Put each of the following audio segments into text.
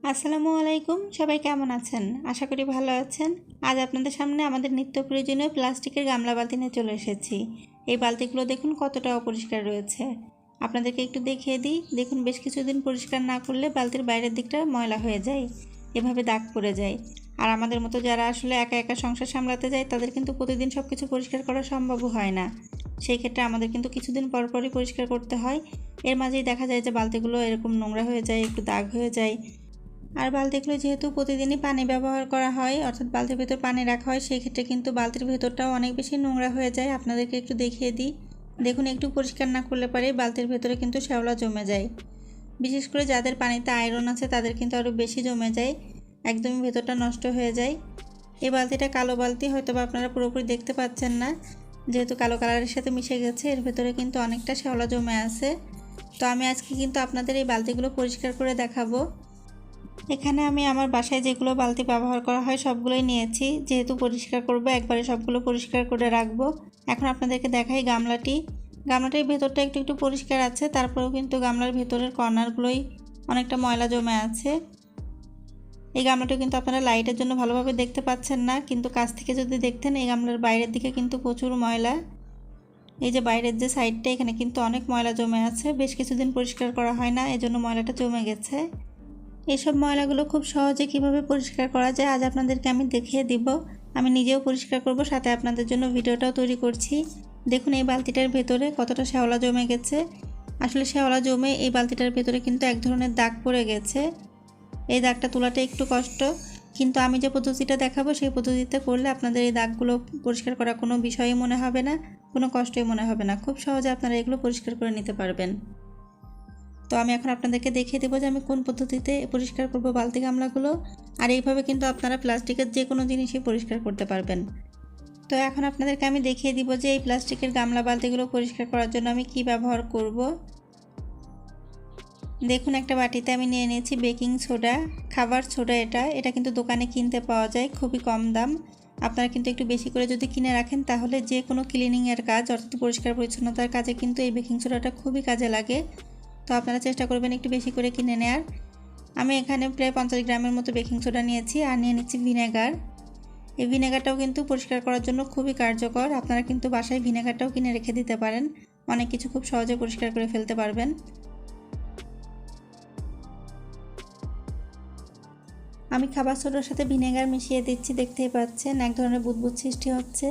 আসসালামু আলাইকুম। সবাই কেমন আছেন? আশা করি ভালো আছেন। আজ আপনাদের সামনে আমাদের নিত্য প্রয়োজনীয় প্লাস্টিকের গামলা বালতি নিয়ে চলে এসেছি। এই বালতিগুলো দেখুন কতটা অপরিষ্কার রয়েছে। আপনাদেরকে একটু দেখিয়ে দিই। দেখুন বেশ কিছুদিন পরিষ্কার না করলে বালতির বাইরের দিকটা ময়লা হয়ে যায়, এভাবে দাগ পড়ে যায়। আর আমাদের মতো যারা আসলে একা একা সংসার সামলাতে যায় তাদের কিন্তু প্রতিদিন সব কিছু পরিষ্কার করা সম্ভবও হয় না। সেই ক্ষেত্রে আমাদের কিন্তু কিছুদিন পর পরই পরিষ্কার করতে হয়। এর মাঝেই দেখা যায় যে বালতিগুলো এরকম নোংরা হয়ে যায়, একটু দাগ হয়ে যায়। আর বালতিগুলো যেহেতু প্রতিদিনই পানি ব্যবহার করা হয়, অর্থাৎ বালতির ভেতর পানি রাখা হয়, সেই ক্ষেত্রে কিন্তু বালতির ভেতরটাও অনেক বেশি নোংরা হয়ে যায়। আপনাদেরকে একটু দেখিয়ে দিই। দেখুন একটু পরিষ্কার না করলে পারে বালতির ভেতরে কিন্তু শ্যাওলা জমে যায়। বিশেষ করে যাদের পানিতে আয়রন আছে তাদের কিন্তু আরও বেশি জমে যায়, একদমই ভেতরটা নষ্ট হয়ে যায়। এই বালতিটা কালো বালতি, হয়তো বা আপনারা পুরোপুরি দেখতে পাচ্ছেন না, যেহেতু কালো কালারের সাথে মিশে গেছে। এর ভেতরে কিন্তু অনেকটা শ্যাওলা জমে আছে। তো আমি আজকে কিন্তু আপনাদের এই বালতিগুলো পরিষ্কার করে দেখাবো। এখানে আমি আমার বাসায় যেগুলো বালতি ব্যবহার করা হয় সবগুলোই নিয়েছি, যেহেতু পরিষ্কার করব একবারে সবগুলো পরিষ্কার করে রাখবো। এখন আপনাদেরকে দেখাই গামলাটির ভেতরটা একটু একটু পরিষ্কার আছে, তারপরেও কিন্তু গামলার ভেতরের কর্নারগুলোই অনেকটা ময়লা জমে আছে। এই গামলাটা কিন্তু আপনারা লাইটের জন্য ভালোভাবে দেখতে পাচ্ছেন না, কিন্তু কাছ থেকে যদি দেখতেন এই গামলার বাইরের দিকে কিন্তু প্রচুর ময়লা। এই যে বাইরের যে সাইডটা, এখানে কিন্তু অনেক ময়লা জমে আছে। বেশ কিছুদিন পরিষ্কার করা হয় না, এজন্য ময়লাটা জমে গেছে। এইসব ময়লাগুলো খুব সহজে কিভাবে পরিষ্কার করা যায় আজ আপনাদেরকে আমি দেখিয়ে দিব। আমি নিজেও পরিষ্কার করব, সাথে আপনাদের জন্য ভিডিওটাও তৈরি করছি। দেখুন এই বালতিটার ভেতরে কতটা শ্যাওলা জমে গেছে। আসলে শ্যাওলা জমে এই বালতিটার ভেতরে কিন্তু এক ধরনের দাগ পড়ে গেছে। এই দাগটা তোলাটা একটু কষ্ট, কিন্তু আমি যে পদ্ধতিটা দেখাবো সেই পদ্ধতিতে করলে আপনাদের এই দাগগুলো পরিষ্কার করা কোনো বিষয়ই মনে হবে না, কোনো কষ্টই মনে হবে না। খুব সহজে আপনারা এগুলো পরিষ্কার করে নিতে পারবেন। তো আমি এখন আপনাদেরকে দেখিয়ে দেবো যে আমি কোন পদ্ধতিতে পরিষ্কার করব বালতি গামলাগুলো। আর এইভাবে কিন্তু আপনারা প্লাস্টিকের যে কোনো জিনিসই পরিষ্কার করতে পারবেন। তো এখন আপনাদেরকে আমি দেখিয়ে দিব যে এই প্লাস্টিকের গামলা বালতিগুলো পরিষ্কার করার জন্য আমি কি ব্যবহার করব। দেখুন একটা বাটিতে আমি নিয়ে নিয়েছি বেকিং সোডা, খাবার সোডা। এটা কিন্তু দোকানে কিনতে পাওয়া যায়, খুবই কম দাম। আপনারা কিন্তু একটু বেশি করে যদি কিনে রাখেন তাহলে যে কোনো ক্লিনিংয়ের কাজ, অর্থাৎ পরিষ্কার পরিচ্ছন্নতার কাজে কিন্তু এই বেকিং সোডাটা খুবই কাজে লাগে। তো আপনারা চেষ্টা করবেন একটু বেশি করে কিনে নেওয়ার। আমি এখানে প্রায় 50 গ্রামের মতো বেকিং সোডা নিয়েছি, আর নিয়ে নিচ্ছি ভিনেগার। এই ভিনেগারটাও কিন্তু পরিষ্কার করার জন্য খুবই কার্যকর। আপনারা কিন্তু বাসায় ভিনেগারটাও কিনে রেখে দিতে পারেন, অনেক কিছু খুব সহজে পরিষ্কার করে ফেলতে পারবেন। আমি খাবার সোডার সাথে ভিনেগার মিশিয়ে দিচ্ছি, দেখতেই পাচ্ছেন এক ধরনের বুদবুদ সৃষ্টি হচ্ছে।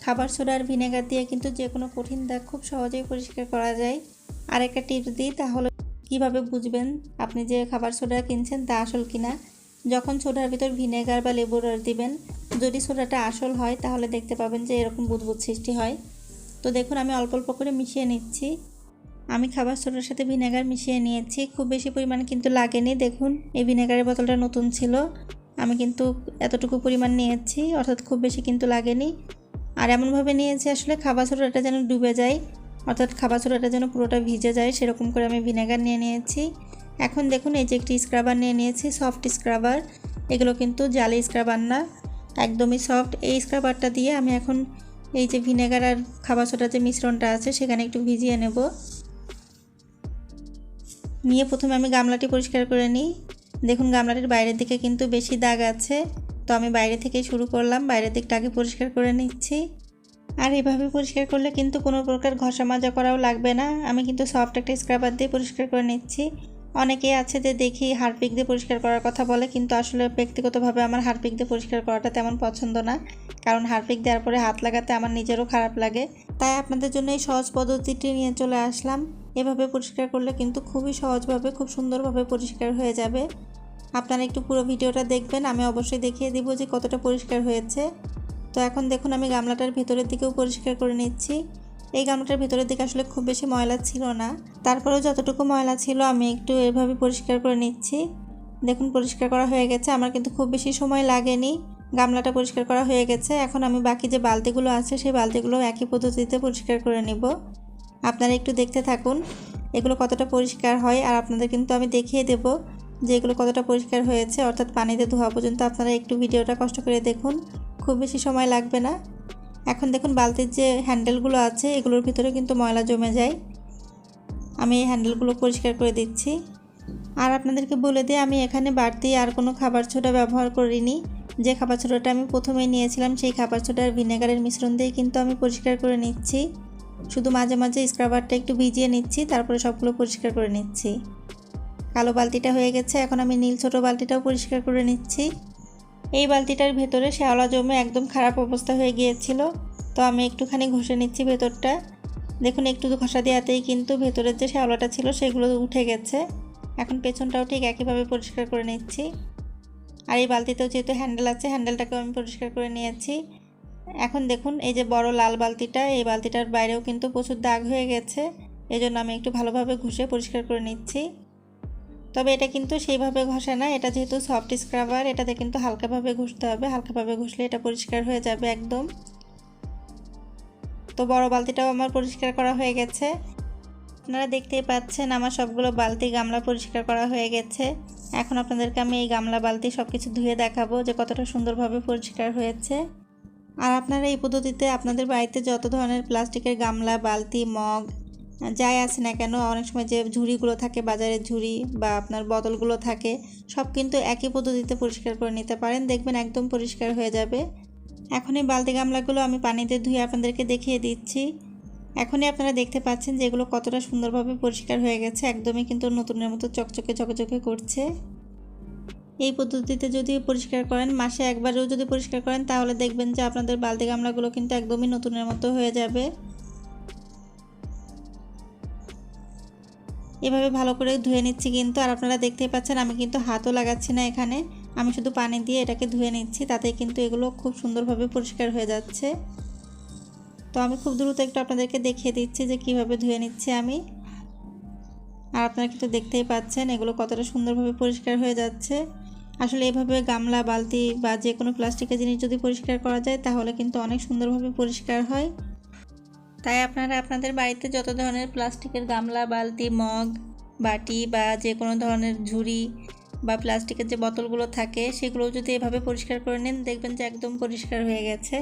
খাবার সোডা আর ভিনেগার দিয়ে কিন্তু যে কোনো কঠিন দাগ খুব সহজেই পরিষ্কার করা যায়। আর একটা টিপস দিই, তাহলে কিভাবে বুঝবেন আপনি যে খাবার সোডা কিনছেন তা আসল কিনা। যখন সোডার ভিতর ভিনেগার বা লেবুর রস দিবেন, যদি সোডাটা আসল হয় তাহলে দেখতে পাবেন যে এরকম বুদবুদ সৃষ্টি হয়। তো দেখুন আমি অল্প অল্প করে মিশিয়ে নিচ্ছি। আমি খাবার সোডার সাথে ভিনেগার মিশিয়ে নিয়েছি, খুব বেশি পরিমাণ কিন্তু লাগেনি। দেখুন এই ভিনেগারের বোতলটা নতুন ছিল, আমি কিন্তু এতটুকু পরিমাণ নিয়েছি, অর্থাৎ খুব বেশি কিন্তু লাগেনি। আর এমনভাবে নিয়েছি আসলে খাবার সোডাটা যেন ডুবে যায়, অর্থাৎ খাবার সোডাটা যেন পুরোটা ভিজে যায়, সেরকম করে আমি ভিনেগার নিয়ে নিয়েছি। এখন দেখুন এই যে একটি স্ক্রাবার নিয়ে নিয়েছি, সফট স্ক্রাবার। এগুলো কিন্তু জালি স্ক্রাবার না, একদমই সফট। এই স্ক্রাবারটা দিয়ে আমি এখন এই যে ভিনেগার আর খাবার সোডার যে মিশ্রণটা আছে সেখানে একটু ভিজিয়ে নেব। নিয়ে প্রথমে আমি গামলাটি পরিষ্কার করে নিই। দেখুন গামলাটির বাইরের দিকে কিন্তু বেশি দাগ আছে, তো আমি বাইরে থেকেই শুরু করলাম, বাইরের দিকটা আগে পরিষ্কার করে নিচ্ছি। আর এভাবে পরিষ্কার করলে কিন্তু কোনো প্রকার ঘষা মাজা করাও লাগবে না। আমি কিন্তু সফট একটা স্ক্রাবার দিয়ে পরিষ্কার করে নিচ্ছি। অনেকেই আছে যে দেখি হারপিক দিয়ে পরিষ্কার করার কথা বলে, কিন্তু আসলে ব্যক্তিগতভাবে আমার হারপিক দিয়ে পরিষ্কার করাটা তেমন পছন্দ না, কারণ হারপিক দেওয়ার পরে হাত লাগাতে আমার নিজেরও খারাপ লাগে। তাই আপনাদের জন্য এই সহজ পদ্ধতিটি নিয়ে চলে আসলাম। এভাবে পরিষ্কার করলে কিন্তু খুবই সহজভাবে, খুব সুন্দরভাবে পরিষ্কার হয়ে যাবে। আপনারা একটু পুরো ভিডিওটা দেখবেন, আমি অবশ্যই দেখিয়ে দিব যে কতটা পরিষ্কার হয়েছে। তো এখন দেখুন আমি গামলাটার ভেতরের দিকেও পরিষ্কার করে নিচ্ছি। এই গামলাটার ভেতরের দিকে আসলে খুব বেশি ময়লা ছিল না, তারপরেও যতটুকু ময়লা ছিল আমি একটু এভাবে পরিষ্কার করে নিচ্ছি। দেখুন পরিষ্কার করা হয়ে গেছে, আমার কিন্তু খুব বেশি সময় লাগেনি। গামলাটা পরিষ্কার করা হয়ে গেছে। এখন আমি বাকি যে বালতিগুলো আছে সেই বালতিগুলো একই পদ্ধতিতে পরিষ্কার করে নিব। আপনারা একটু দেখতে থাকুন এগুলো কতটা পরিষ্কার হয়, আর আপনাদের কিন্তু আমি দেখিয়ে দেব যে এগুলো কতটা পরিষ্কার হয়েছে, অর্থাৎ পানিতে ধোয়া পর্যন্ত। আপনারা একটু ভিডিওটা কষ্ট করে দেখুন, খুব বেশি সময় লাগবে না। এখন দেখুন বালতির যে হ্যান্ডেলগুলো আছে এগুলোর ভিতরে কিন্তু ময়লা জমে যায়। আমি এই হ্যান্ডেলগুলো পরিষ্কার করে দিচ্ছি। আর আপনাদেরকে বলে দিই, আমি এখানে বাড়তি আর কোনো খাবার সোডা ব্যবহার করিনি। যে খাবার সোডাটা আমি প্রথমেই নিয়েছিলাম সেই খাবার সোডা আর ভিনেগারের মিশ্রণ দিয়ে কিন্তু আমি পরিষ্কার করে নিচ্ছি। শুধু মাঝে মাঝে স্ক্রাবারটা একটু ভিজিয়ে নিচ্ছি, তারপরে সবগুলো পরিষ্কার করে নিচ্ছি। কালো বালতিটা হয়ে গেছে, এখন আমি নীল ছোটো বালতিটাও পরিষ্কার করে নিচ্ছি। এই বালতিটার ভেতরে শ্যাওলা জমে একদম খারাপ অবস্থা হয়ে গিয়েছিল, তো আমি একটুখানি ঘষে নিচ্ছি ভেতরটা। দেখুন, একটু ঘষা দেওয়াতেই কিন্তু ভেতরের যে শ্যাওলাটা ছিল সেগুলো উঠে গেছে। এখন পেছনটাও ঠিক একইভাবে পরিষ্কার করে নিচ্ছি। আর এই বালতিতেও যেহেতু হ্যান্ডেল আছে, হ্যান্ডেলটাকেও আমি পরিষ্কার করে নিয়েছি। এখন দেখুন, এই যে বড় লাল বালতিটা, এই বালতিটার বাইরেও কিন্তু প্রচুর দাগ হয়ে গেছে, এজন্য আমি একটু ভালোভাবে ঘষে পরিষ্কার করে নিচ্ছি। তবে এটা কিন্তু সেইভাবে ঘষে না, এটা যেহেতু সফট স্ক্রাবার, এটাতে কিন্তু হালকাভাবে ঘষতে হবে। হালকাভাবে ঘষলে এটা পরিষ্কার হয়ে যাবে একদম। তো বড় বালতিটাও আমার পরিষ্কার করা হয়ে গেছে। আপনারা দেখতেই পাচ্ছেন আমার সবগুলো বালতি গামলা পরিষ্কার করা হয়ে গেছে। এখন আপনাদেরকে আমি এই গামলা বালতি সব কিছু ধুয়ে দেখাবো যে কতটা সুন্দরভাবে পরিষ্কার হয়েছে। আর আপনারা এই পদ্ধতিতে আপনাদের বাড়িতে যত ধরনের প্লাস্টিকের গামলা, বালতি, মগ যাই আছে না কেন, অনেক সময় যে ঝুড়িগুলো থাকে, বাজারের ঝুড়ি বা আপনার বোতলগুলো থাকে, সব কিন্তু একই পদ্ধতিতে পরিষ্কার করে নিতে পারেন, দেখবেন একদম পরিষ্কার হয়ে যাবে। এখন এই বালতি গামলাগুলো আমি পানিতে ধুয়ে আপনাদেরকে দেখিয়ে দিচ্ছি। এখনই আপনারা দেখতে পাচ্ছেন যে এগুলো কতটা সুন্দরভাবে পরিষ্কার হয়ে গেছে, একদমই কিন্তু নতুনের মতো চকচকে চকচকে করছে। এই পদ্ধতিতে যদি পরিষ্কার করেন, মাসে একবারও যদি পরিষ্কার করেন, তাহলে দেখবেন যে আপনাদের বালতি গামলাগুলো কিন্তু একদমই নতুনের মতো হয়ে যাবে। এভাবে ভালো করে ধুয়ে নিচ্ছি কিন্তু। আর আপনারা দেখতেই পাচ্ছেন আমি কিন্তু হাতও লাগাচ্ছি না এখানে, আমি শুধু পানি দিয়ে এটাকে ধুয়ে নিচ্ছি, তাতে কিন্তু এগুলো খুব সুন্দরভাবে পরিষ্কার হয়ে যাচ্ছে। তো আমি খুব দ্রুত একটু আপনাদেরকে দেখিয়ে দিচ্ছি যে কিভাবে ধুয়ে নিচ্ছি আমি। আর আপনারা কিন্তু দেখতেই পাচ্ছেন এগুলো কতটা সুন্দরভাবে পরিষ্কার হয়ে যাচ্ছে। আসলে এভাবে গামলা, বালতি বা যে কোনো প্লাস্টিকের জিনিস যদি পরিষ্কার করা যায়, তাহলে কিন্তু অনেক সুন্দরভাবে পরিষ্কার হয়। তাই আপনারা আপনাদের বাড়িতে যত ধরনের প্লাস্টিকের গামলা, বালতি, মগ, বাটি বা যে কোনো ধরনের ঝুড়ি বা প্লাস্টিকের যে বোতলগুলো থাকে, সেগুলো যদি এভাবে পরিষ্কার করে নেন, দেখবেন যে একদম পরিষ্কার হয়ে গেছে।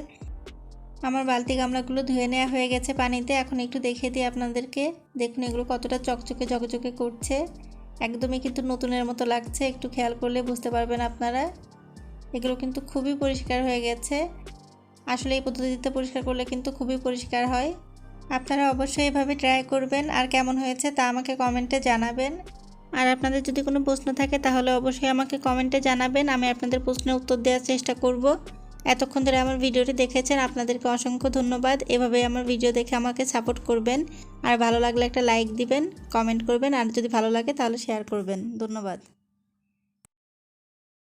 আমার বালতি গামলাগুলো ধুয়ে নেওয়া হয়ে গেছে পানিতে। এখন একটু দেখিয়ে দিই আপনাদেরকে। দেখুন এগুলো কতটা চকচকে ঝকঝকে করছে, একদমই কিন্তু নতুনের মতো লাগছে। একটু খেয়াল করলে বুঝতে পারবেন আপনারা, এগুলো কিন্তু খুবই পরিষ্কার হয়ে গেছে। আসলে এই পদ্ধতিতে পরিষ্কার করলে কিন্তু খুবই পরিষ্কার হয়। আপনারা অবশ্যই এভাবে ট্রাই করবেন, আর কেমন হয়েছে তা আমাকে কমেন্টে জানাবেন। আর আপনাদের যদি কোনো প্রশ্ন থাকে তাহলে অবশ্যই আমাকে কমেন্টে জানাবেন, আমি আপনাদের প্রশ্নের উত্তর দেওয়ার চেষ্টা করব। এতক্ষণ ধরে আমার ভিডিওটি দেখেছেন, আপনাদেরকে অসংখ্য ধন্যবাদ। এভাবেই আমার ভিডিও দেখে আমাকে সাপোর্ট করবেন। আর ভালো লাগলে একটা লাইক দিবেন, কমেন্ট করবেন, আর যদি ভালো লাগে তাহলে শেয়ার করবেন। ধন্যবাদ।